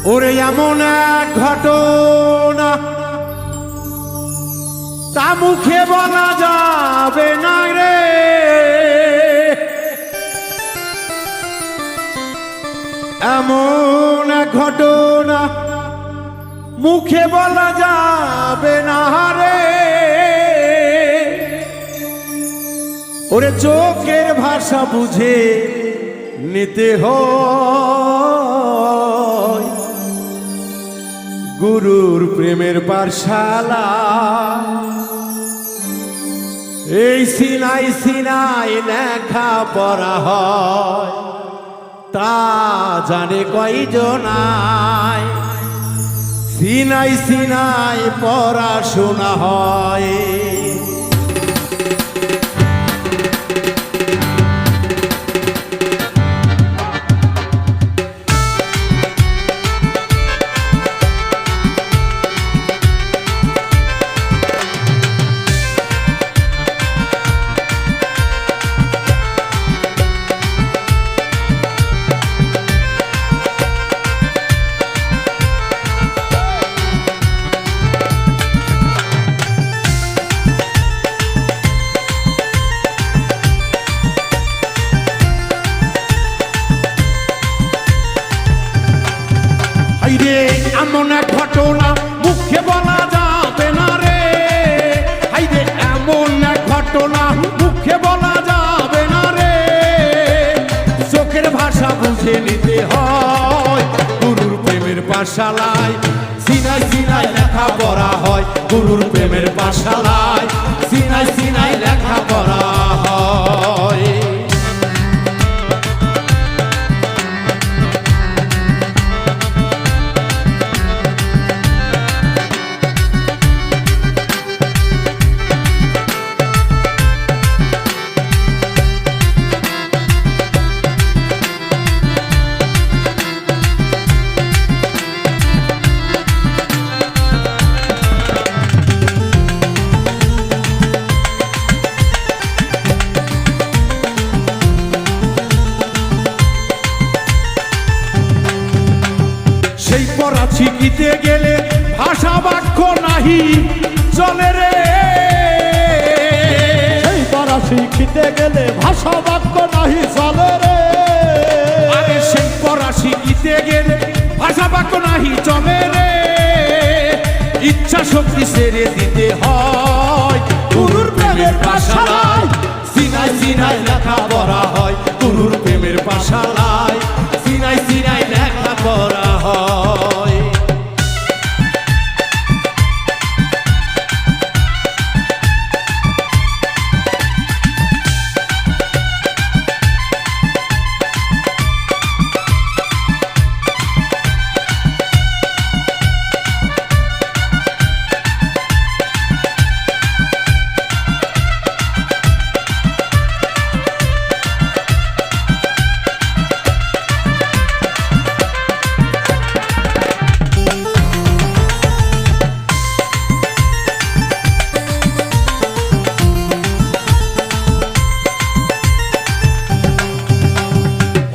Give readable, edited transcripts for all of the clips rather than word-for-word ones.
ওরে এমন এক ঘটনা তা মুখে বলা যাবে না রে, এমন এক ঘটনা মুখে বলা যাবে না রে। ওরে চোখের ভাষা বুঝে নিতে হয় গুরুর প্রেমের পাঠশালা। এই সিনাই সিনাই লেখা পড়া হয় তা জানে কয়জনায়, সিনাই সিনাই পড়াশোনা হয়। এমন এক ঘটনা মুখে বলা যাবে না রে, হাইরে এমন এক ঘটনা মুখে বলা যাবে না রে। চোখের ভাষা বুঝে নিতে হয় গুরুর প্রেমের পাঠশালায়, সিনাই সিনাই লেখা পড়া হয় গুরুর প্রেমের পাঠশালায়, সিনাই সিনাই লেখা পড়া হয়। সেই পড়া শিখিতে গেলে ভাষা বাক্য নাহি চলে রে, সেই পড়া শিখিতে গেলে ভাষা বাক্য নাহি চলে রে। আরে সেই পড়া শিখিতে গেলে ভাষা বাক্য নাহি চলে রে। ইচ্ছা শক্তি ছেড়ে দিতে হয় গুরুর প্রেমের পাঠশালায়, সিনাই সিনাই লেখা পড়া হয় গুরুর প্রেমের পাঠশালায়, সিনাই সিনাই লেখা পড়া হয়।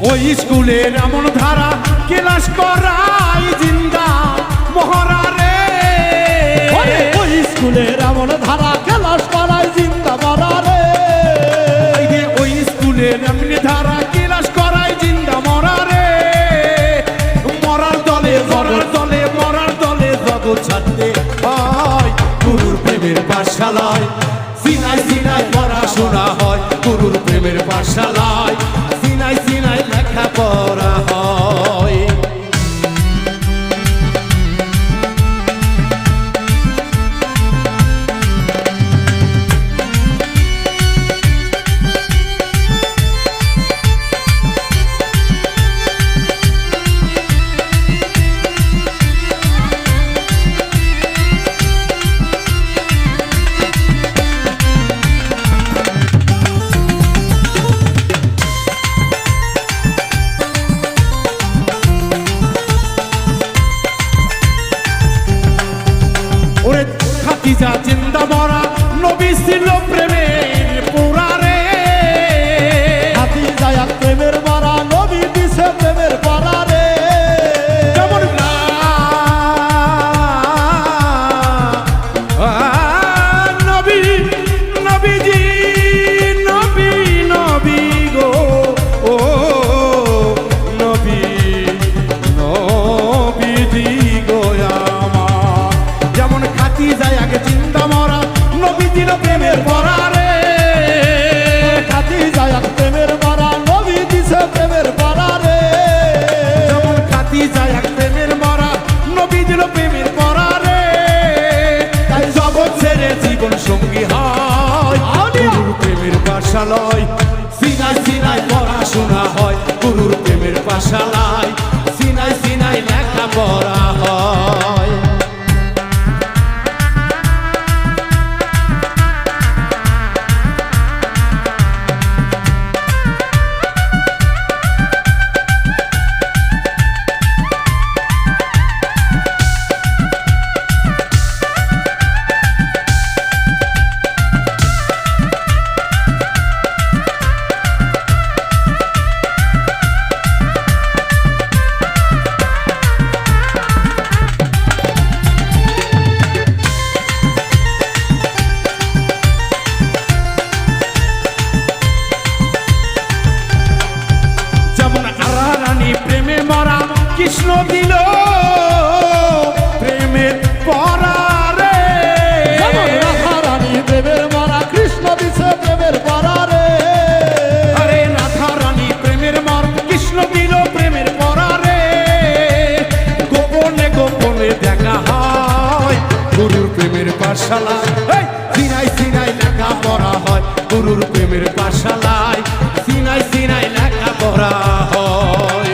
ওই স্কুলের এমন ধারা ক্লাস করাই জিন্দা মহরা রে, ওই স্কুলের এমন ধারা ক্লাস করাই জিন্দা মরা রে। ওই স্কুলের এমন ধারা ক্লাস করাই জিন্দা মরা রে। মরার দলে মরার দলে মরার দলে জগৎ ছাড়তে হয় গুরুর প্রেমের পাঠশালায়, সিনাই সিনাই পড়াশোনা হয় গুরুর প্রেমের পাঠশালায়, সিনাই সিনাই লেখা পড়া হয়। খাদিজা জিন্দা মরা নবী ছিল প্রেমের পুরা রে, খাদিজা প্রেমের মরা নবী দিছে প্রেমের পরা রে। যেমন লা পাঠশালায় সিনাই সিনাই পড়াশোনা হয় গুরুর প্রেমের পাঠশালায় সিনাই সিনাই লেখাপড়া হয়। প্রেমে মরা কৃষ্ণ দিল প্রেমের পরা রে, রাধারানী প্রেমের মরা কৃষ্ণ দিছে প্রেমের পরা রে। আরে রাধারানী প্রেমের মর কৃষ্ণ দিল প্রেমের পরা রে। গোপনে গোপনে দেখা হয় গুরুর প্রেমের পাঠশালায় সিনাই সিনাই লেখা পড়া হয় গুরুর প্রেমের পাঠশালায় সিনাই সিনাই লেখা পড়া হয়।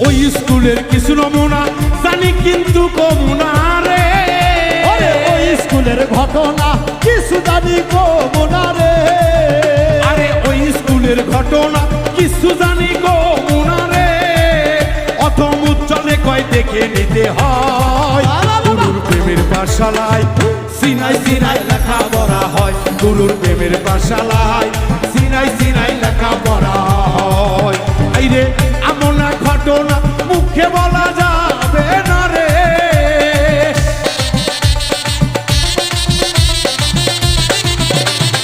ওই স্কুলের কিছু নমুনা জানি কিন্তু কমুনা রে, ওই স্কুলের ঘটনা কিছু জানি কমুনা রে। আরে ওই স্কুলের ঘটনা কিছু জানি কমুনা রে। অথম উজ্জ্বলে কয় দেখে নিতে হয় গুরুর প্রেমের পাঠশালায় সিনাই সিনাই লেখা পড়া হয় গুরুর প্রেমের পাঠশালায় সিনাই সিনাই লেখা পড়া হয়। এই রে এমন এক ঘটনা মুখে বলা যাবে না রে,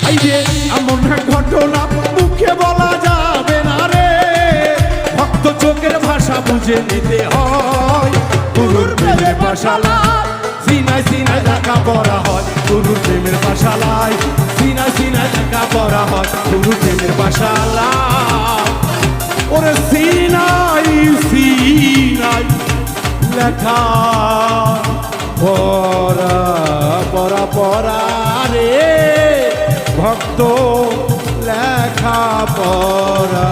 এই রে এমন এক ঘটনা মুখে বলা যাবে না রে। ভক্ত চোখের ভাষা বুঝে নিতে হয় গুরুর প্রেমের পাঠশালায় সিনাই সিনাই লেখা পড়া হয় গুরুর প্রেমের পাঠশালায় সিনাই সিনাই লেখা পড়া হয় গুরুর প্রেমের পাঠশালায়। ওরে সিনাই সিনাই লেখা পড়া পড়া পড়া রে ভক্ত লেখা পড়া।